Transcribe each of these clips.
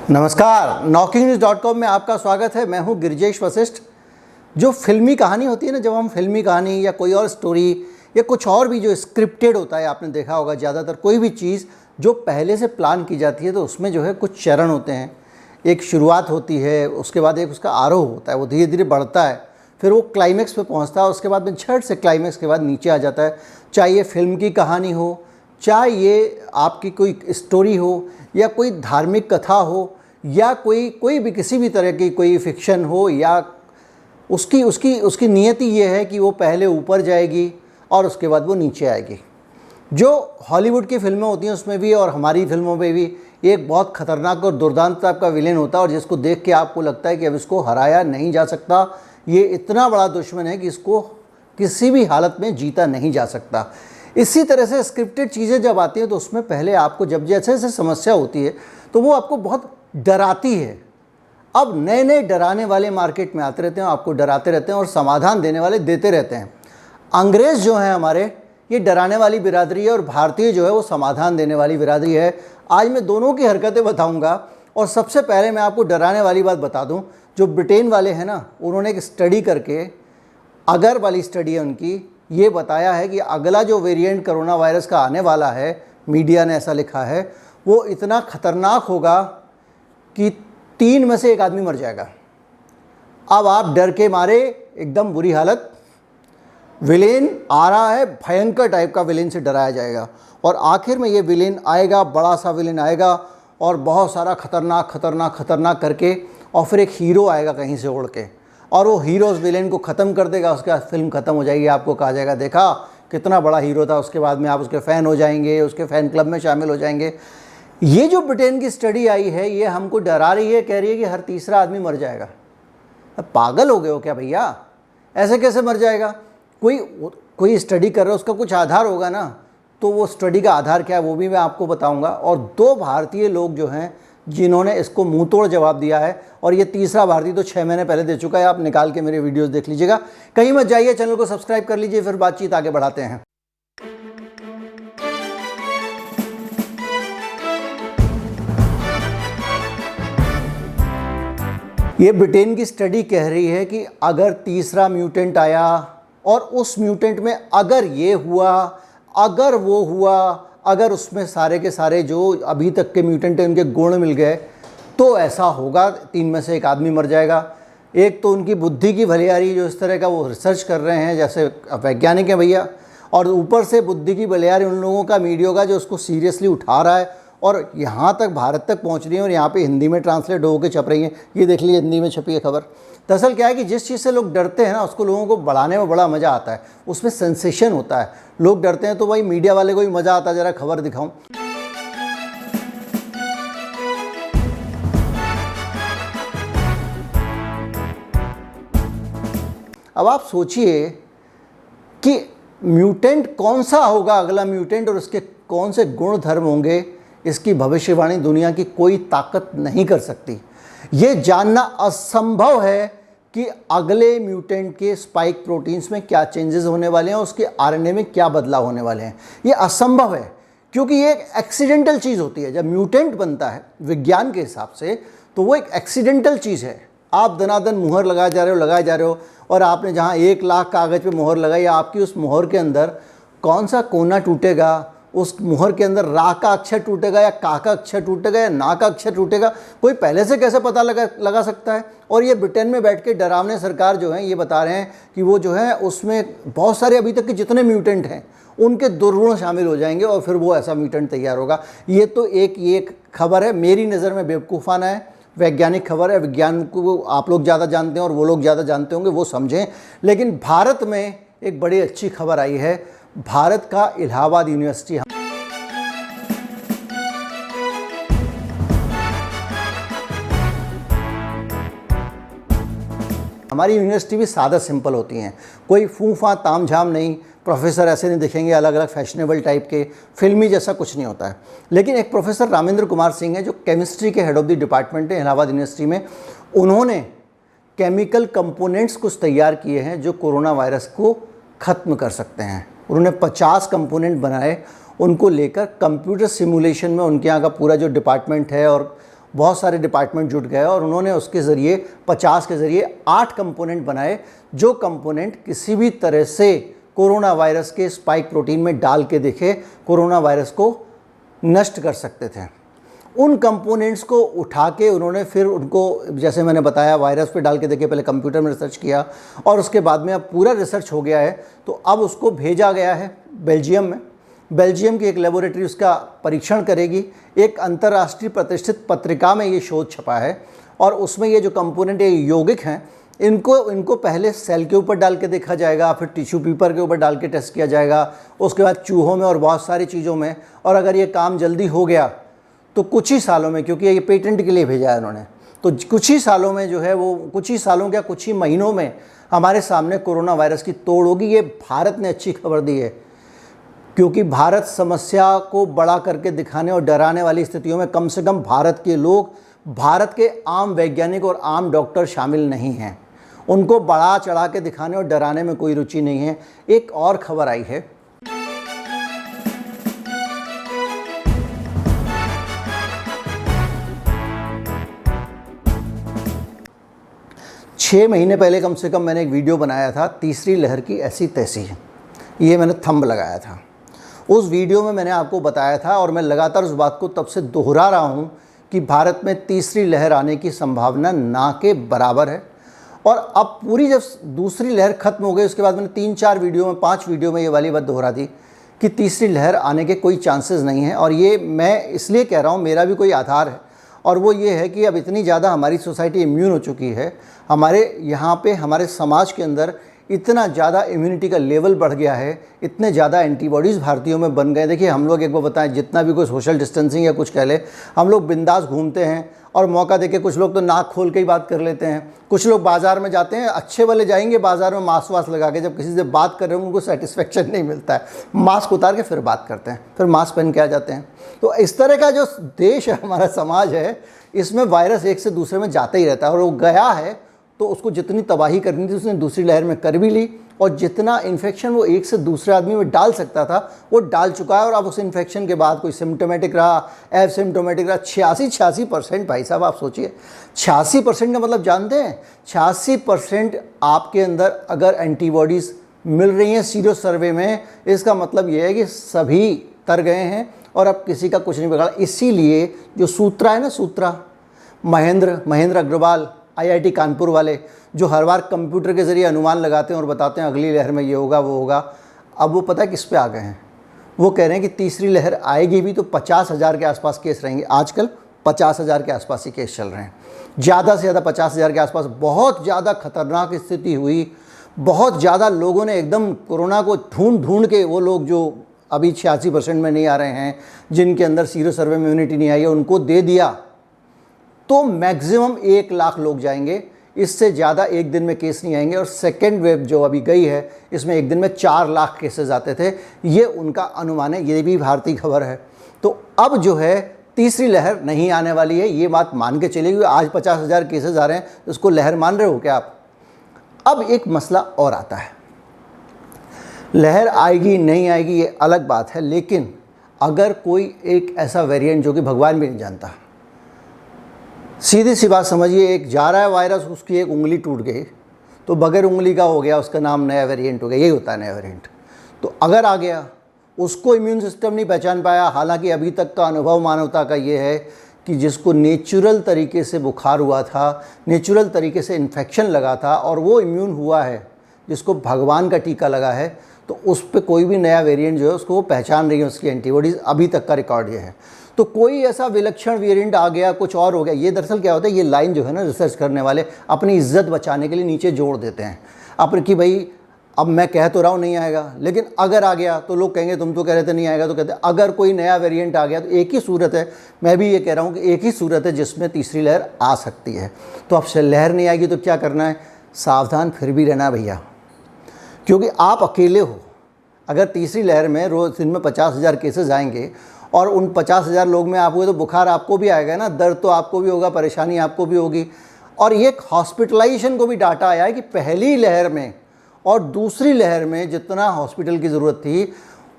नमस्कार, NockingNews.com में आपका स्वागत है। मैं हूं गिरिजेश वशिष्ठ। जो फिल्मी कहानी होती है ना, जब हम फिल्मी कहानी या कोई और स्टोरी या कुछ और भी जो स्क्रिप्टेड होता है, आपने देखा होगा ज़्यादातर कोई भी चीज़ जो पहले से प्लान की जाती है तो उसमें जो है कुछ चरण होते हैं। एक शुरुआत होती है, उसके बाद एक उसका आरोह होता है, वो धीरे धीरे बढ़ता है, फिर वो क्लाइमेक्स पे पहुंचता है, उसके बाद में झट से क्लाइमेक्स के बाद नीचे आ जाता है। चाहे ये फिल्म की कहानी हो, चाहे ये आपकी कोई स्टोरी हो, या कोई धार्मिक कथा हो, या कोई भी किसी भी तरह की कोई फिक्शन हो, या उसकी नियति ये है कि वो पहले ऊपर जाएगी और उसके बाद वो नीचे आएगी। जो हॉलीवुड की फिल्में होती हैं उसमें भी और हमारी फिल्मों में भी एक बहुत ख़तरनाक और दुर्दांत टाइप का विलेन होता है, और जिसको देख के आपको लगता है कि अब इसको हराया नहीं जा सकता, ये इतना बड़ा दुश्मन है कि इसको किसी भी हालत में जीता नहीं जा सकता। इसी तरह से स्क्रिप्टेड चीज़ें जब आती हैं तो उसमें पहले आपको जब जैसे जैसे समस्या होती है तो वो आपको बहुत डराती है। अब नए नए डराने वाले मार्केट में आते रहते हैं, आपको डराते रहते हैं और समाधान देने वाले देते रहते हैं। अंग्रेज़ जो हैं हमारे, ये डराने वाली बिरादरी है, और भारतीय जो है वो समाधान देने वाली बिरादरी है। आज मैं दोनों की हरकतें बताऊंगा, और सबसे पहले मैं आपको डराने वाली बात बता दूं। जो ब्रिटेन वाले हैं ना, उन्होंने एक स्टडी करके, अगर वाली स्टडी है उनकी, ये बताया है कि अगला जो वेरिएंट कोरोना वायरस का आने वाला है, मीडिया ने ऐसा लिखा है, वो इतना ख़तरनाक होगा कि 3 में से 1 आदमी मर जाएगा। अब आप डर के मारे एकदम बुरी हालत, विलेन आ रहा है, भयंकर टाइप का विलेन से डराया जाएगा, और आखिर में ये विलेन आएगा, बड़ा सा विलेन आएगा और बहुत सारा खतरनाक खतरनाक खतरनाक करके, और फिर एक हीरो आएगा कहीं से उड़ के, और वो हीरो उस विलेन को ख़त्म कर देगा। उसके बाद फिल्म ख़त्म हो जाएगी। आपको कहा जाएगा देखा कितना बड़ा हीरो था। उसके बाद में आप उसके फ़ैन हो जाएंगे, उसके फ़ैन क्लब में शामिल हो जाएंगे। ये जो ब्रिटेन की स्टडी आई है, ये हमको डरा रही है, कह रही है कि हर तीसरा आदमी मर जाएगा। अब पागल हो गए हो क्या भैया? ऐसे कैसे मर जाएगा? कोई स्टडी कर रहा है, उसका कुछ आधार होगा ना। तो वो स्टडी का आधार क्या है वो भी मैं आपको बताऊंगा। और 2 भारतीय लोग जो हैं जिन्होंने इसको मुंह तोड़ जवाब दिया है, और ये तीसरा भारतीय तो 6 महीने पहले दे चुका है। आप निकाल के मेरे वीडियोस देख लीजिएगा। कहीं मत जाइए, चैनल को सब्सक्राइब कर लीजिए, फिर बातचीत आगे बढ़ाते हैं। ये ब्रिटेन की स्टडी कह रही है कि अगर तीसरा म्यूटेंट आया और उस म्यूटेंट में अगर ये हुआ, अगर वो हुआ, अगर उसमें सारे के सारे जो अभी तक के म्यूटेंट हैं उनके गुण मिल गए, तो ऐसा होगा 3 में से 1 आदमी मर जाएगा। एक तो उनकी बुद्धि की भलियारी, जो इस तरह का वो रिसर्च कर रहे हैं, जैसे वैज्ञानिक हैं भैया, और ऊपर से बुद्धि की भलियारी उन लोगों का, मीडिया का, जो उसको सीरियसली उठा रहा है और यहाँ तक भारत तक पहुँच रही है, और यहाँ पे हिंदी में ट्रांसलेट होकर छप रही हैं। ये देख लीजिए, हिंदी में छपी है खबर। दरअसल क्या है कि जिस चीज़ से लोग डरते हैं ना, उसको लोगों को बढ़ाने में बड़ा मज़ा आता है, उसमें सेंसेशन होता है। लोग डरते हैं तो भाई मीडिया वाले को भी मज़ा आता है, ज़रा खबर दिखाऊं। अब आप सोचिए कि म्यूटेंट कौन सा होगा अगला म्यूटेंट, और उसके कौन से गुण धर्म होंगे, इसकी भविष्यवाणी दुनिया की कोई ताकत नहीं कर सकती। ये जानना असंभव है कि अगले म्यूटेंट के स्पाइक प्रोटीन्स में क्या चेंजेस होने वाले हैं, उसके आरएनए में क्या बदलाव होने वाले हैं। ये असंभव है, क्योंकि ये एक एक्सीडेंटल चीज़ होती है। जब म्यूटेंट बनता है विज्ञान के हिसाब से, तो वो एक एक्सीडेंटल चीज़ है। आप दनादन मुहर लगाए जा रहे हो, और आपने जहाँ 1 लाख कागज़ पे मोहर लगाई, आपकी उस मोहर के अंदर कौन सा कोना टूटेगा, उस मुहर के अंदर रा का अक्षर टूटेगा या का अक्षर टूटेगा या ना का अक्षर टूटेगा, कोई पहले से कैसे पता लगा सकता है। और ये ब्रिटेन में बैठ के डरावने सरकार जो है ये बता रहे हैं कि वो जो है उसमें बहुत सारे अभी तक के जितने म्यूटेंट हैं उनके दुर्गुण शामिल हो जाएंगे, और फिर वो ऐसा म्यूटेंट तैयार होगा। ये तो एक खबर है, मेरी नज़र में बेवकूफ़ाना है, वैज्ञानिक खबर है। विज्ञान को आप लोग ज़्यादा जानते हैं और वो लोग ज़्यादा जानते होंगे, वो समझें। लेकिन भारत में एक बड़ी अच्छी खबर आई है। भारत का इलाहाबाद यूनिवर्सिटी, हमारी यूनिवर्सिटी भी सादा सिंपल होती हैं, कोई फूफा तामझाम नहीं, प्रोफेसर ऐसे नहीं दिखेंगे अलग अलग फैशनेबल टाइप के, फिल्मी जैसा कुछ नहीं होता है। लेकिन एक प्रोफेसर रामेंद्र कुमार सिंह हैं, जो केमिस्ट्री के हेड ऑफ द डिपार्टमेंट है इलाहाबाद यूनिवर्सिटी में। उन्होंने केमिकल कंपोनेंट्स कुछ तैयार किए हैं जो कोरोना वायरस को ख़त्म कर सकते हैं। उन्होंने 50 कंपोनेंट बनाए, उनको लेकर कंप्यूटर सिमुलेशन में उनके यहाँ का पूरा जो डिपार्टमेंट है और बहुत सारे डिपार्टमेंट जुट गए और उन्होंने उसके ज़रिए 50 के ज़रिए 8 कंपोनेंट बनाए, जो कंपोनेंट किसी भी तरह से कोरोना वायरस के स्पाइक प्रोटीन में डाल के देखे कोरोना वायरस को नष्ट कर सकते थे। उन कंपोनेंट्स को उठा के उन्होंने फिर उनको, जैसे मैंने बताया, वायरस पे डाल के देखे, पहले कंप्यूटर में रिसर्च किया और उसके बाद में अब पूरा रिसर्च हो गया है। तो अब उसको भेजा गया है बेल्जियम में। बेल्जियम की एक लेबोरेटरी उसका परीक्षण करेगी। एक अंतर्राष्ट्रीय प्रतिष्ठित पत्रिका में ये शोध छपा है और उसमें ये जो कंपोनेंट ये यौगिक हैं, इनको पहले सेल के ऊपर डाल के देखा जाएगा, फिर टिश्यू पेपर के ऊपर डाल के टेस्ट किया जाएगा, उसके बाद चूहों में और बहुत सारी चीज़ों में। और अगर ये काम जल्दी हो गया तो कुछ ही सालों में, क्योंकि ये पेटेंट के लिए भेजा है उन्होंने, तो कुछ ही सालों में जो है वो, कुछ ही सालों क्या कुछ ही महीनों में हमारे सामने कोरोना वायरस की तोड़ होगी। ये भारत ने अच्छी खबर दी है, क्योंकि भारत समस्या को बड़ा करके दिखाने और डराने वाली स्थितियों में कम से कम भारत के लोग, भारत के आम वैज्ञानिक और आम डॉक्टर शामिल नहीं हैं। उनको बढ़ा चढ़ा के दिखाने और डराने में कोई रुचि नहीं है। एक और खबर आई है, छः महीने पहले कम से कम मैंने एक वीडियो बनाया था, तीसरी लहर की ऐसी तैसी, ये मैंने थंब लगाया था। उस वीडियो में मैंने आपको बताया था और मैं लगातार उस बात को तब से दोहरा रहा हूँ कि भारत में तीसरी लहर आने की संभावना ना के बराबर है। और अब पूरी जब दूसरी लहर ख़त्म हो गई, उसके बाद मैंने 3-4 वीडियो में, 5 वीडियो में ये वाली बात दोहरा दी कि तीसरी लहर आने के कोई चांसेस नहीं है। और ये मैं इसलिए कह रहा हूँ, मेरा भी कोई आधार है, और वो ये है कि अब इतनी ज़्यादा हमारी सोसाइटी इम्यून हो चुकी है, हमारे यहाँ पे हमारे समाज के अंदर इतना ज़्यादा इम्यूनिटी का लेवल बढ़ गया है, इतने ज़्यादा एंटीबॉडीज़ भारतीयों में बन गए। देखिए, हम लोग एक बार बताएं, जितना भी कोई सोशल डिस्टेंसिंग या कुछ कह ले, हम लोग बिंदास घूमते हैं और मौका देके कुछ लोग तो नाक खोल के ही बात कर लेते हैं। कुछ लोग बाज़ार में जाते हैं, अच्छे वाले जाएंगे बाज़ार में मास्क वास्क लगा के, जब किसी से बात कर रहे हो उनको सेटिस्फेक्शन नहीं मिलता है, मास्क उतार के फिर बात करते हैं, फिर मास्क पहन के आ जाते हैं। तो इस तरह का जो देश है, हमारा समाज है, इसमें वायरस एक से दूसरे में जाता ही रहता है। और वो गया है तो उसको जितनी तबाही करनी थी उसने दूसरी लहर में कर भी ली, और जितना इन्फेक्शन वो एक से दूसरे आदमी में डाल सकता था वो डाल चुका है। और अब उस इन्फेक्शन के बाद कोई सिम्टोमेटिक रहा, एसिम्टोमेटिक रहा, 86% भाई साहब, आप सोचिए 86% का मतलब जानते हैं, 86% आपके अंदर अगर एंटीबॉडीज़ मिल रही हैं सीरो सर्वे में, इसका मतलब ये है कि सभी तर गए हैं और अब किसी का कुछ नहीं बिगड़ा। इसीलिए जो सूत्रा है ना, सूत्रा, महेंद्र अग्रवाल IIT कानपुर वाले, जो हर बार कंप्यूटर के ज़रिए अनुमान लगाते हैं और बताते हैं अगली लहर में ये होगा वो होगा, अब वो पता है किस पे आ गए हैं? वो कह रहे हैं कि तीसरी लहर आएगी भी तो 50,000 के आसपास केस रहेंगे। आजकल 50,000 के आसपास ही केस चल रहे हैं, ज़्यादा से ज़्यादा 50,000 के आसपास। बहुत ज़्यादा खतरनाक स्थिति हुई, बहुत ज़्यादा लोगों ने एकदम कोरोना को ढूंढ के, वो लोग जो अभी 86% में नहीं आ रहे हैं, जिनके अंदर सीरो सर्वे में इम्यूनिटी नहीं आई है, उनको दे दिया तो मैक्सिमम 1 लाख लोग जाएंगे, इससे ज़्यादा एक दिन में केस नहीं आएंगे। और सेकेंड वेव जो अभी गई है, इसमें एक दिन में 4 लाख केसेस आते थे, ये उनका अनुमान है, ये भी भारतीय खबर है। तो अब जो है तीसरी लहर नहीं आने वाली है, ये बात मान के चलिए। आज 50,000 केसेस आ रहे हैं, उसको लहर मान रहे हो क्या आप? अब एक मसला और आता है, लहर आएगी नहीं आएगी ये अलग बात है, लेकिन अगर कोई एक ऐसा वेरिएंट जो कि भगवान भी नहीं जानता, सीधी सी बात समझिए, एक जा रहा है वायरस, उसकी एक उंगली टूट गई तो बगैर उंगली का हो गया, उसका नाम नया वेरिएंट हो गया। यही होता है नया वेरिएंट। तो अगर आ गया, उसको इम्यून सिस्टम नहीं पहचान पाया। हालांकि अभी तक का अनुभव मानवता का ये है कि जिसको नेचुरल तरीके से बुखार हुआ था, नेचुरल तरीके से इन्फेक्शन लगा था और वो इम्यून हुआ है, जिसको भगवान का टीका लगा है, तो उस पर कोई भी नया वेरिएंट जो है उसको वो पहचान रही है, उसकी एंटीबॉडीज़। अभी तक का रिकॉर्ड ये है। तो कोई ऐसा विलक्षण वेरिएंट आ गया, कुछ और हो गया, ये दरअसल क्या होता है, ये लाइन जो है ना, रिसर्च करने वाले अपनी इज्जत बचाने के लिए नीचे जोड़ देते हैं अपने कि भाई अब मैं कह तो रहा हूँ नहीं आएगा, लेकिन अगर आ गया तो लोग कहेंगे तुम तो कह रहे थे नहीं आएगा, तो कहते हैं अगर कोई नया वेरिएंट आ गया तो एक ही सूरत है, मैं भी ये कह रहा हूँ कि एक ही सूरत है जिसमें तीसरी लहर आ सकती है। तो अब लहर नहीं आएगी तो क्या करना है? सावधान फिर भी रहना भैया, क्योंकि आप अकेले हो। अगर तीसरी लहर में रोज़ दिन में 50,000 केसेस आएंगे और उन 50,000 लोग में आप हुए तो बुखार आपको भी आएगा ना, दर्द तो आपको भी होगा, परेशानी आपको भी होगी। और ये हॉस्पिटलाइजेशन को भी डाटा आया है कि पहली लहर में और दूसरी लहर में जितना हॉस्पिटल की ज़रूरत थी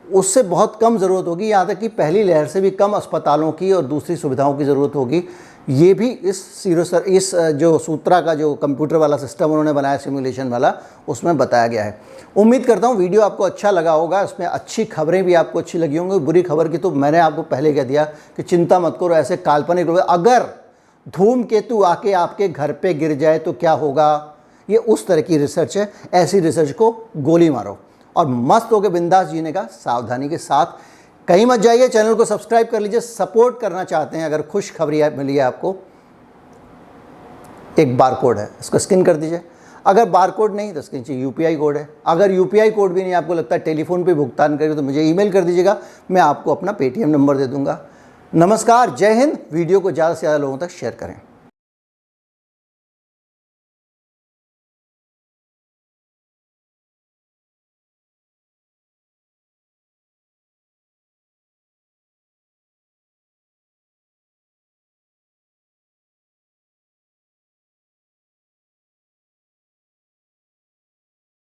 उससे बहुत कम ज़रूरत होगी, यहाँ तक कि पहली लहर से भी कम अस्पतालों की और दूसरी सुविधाओं की ज़रूरत होगी। ये भी इस जो सूत्रा का जो कंप्यूटर वाला सिस्टम उन्होंने बनाया सिमुलेशन वाला, उसमें बताया गया है। उम्मीद करता हूँ वीडियो आपको अच्छा लगा होगा, इसमें अच्छी खबरें भी आपको अच्छी लगी होंगी। बुरी खबर की तो मैंने आपको पहले कह दिया कि चिंता मत करो, ऐसे काल्पनिक लोग, अगर धूमकेतु आके आपके घर पे गिर जाए तो क्या होगा, ये उस तरह की रिसर्च है। ऐसी रिसर्च को गोली मारो और मस्त होकर बिंदास जीने का सावधानी के साथ। कहीं मत जाइए, चैनल को सब्सक्राइब कर लीजिए। सपोर्ट करना चाहते हैं, अगर खुशखबरी मिली है आपको, एक बार कोड है, इसको स्कैन कर दीजिए। अगर बार कोड नहीं तो स्कैन चाहिए यूपीआई कोड है। अगर यूपीआई कोड भी नहीं आपको लगता टेलीफोन पे भुगतान करें तो मुझे ईमेल कर दीजिएगा, मैं आपको अपना पेटीएम नंबर दे दूंगा। नमस्कार, जय हिंद। वीडियो को ज़्यादा से ज़्यादा लोगों तक शेयर करें।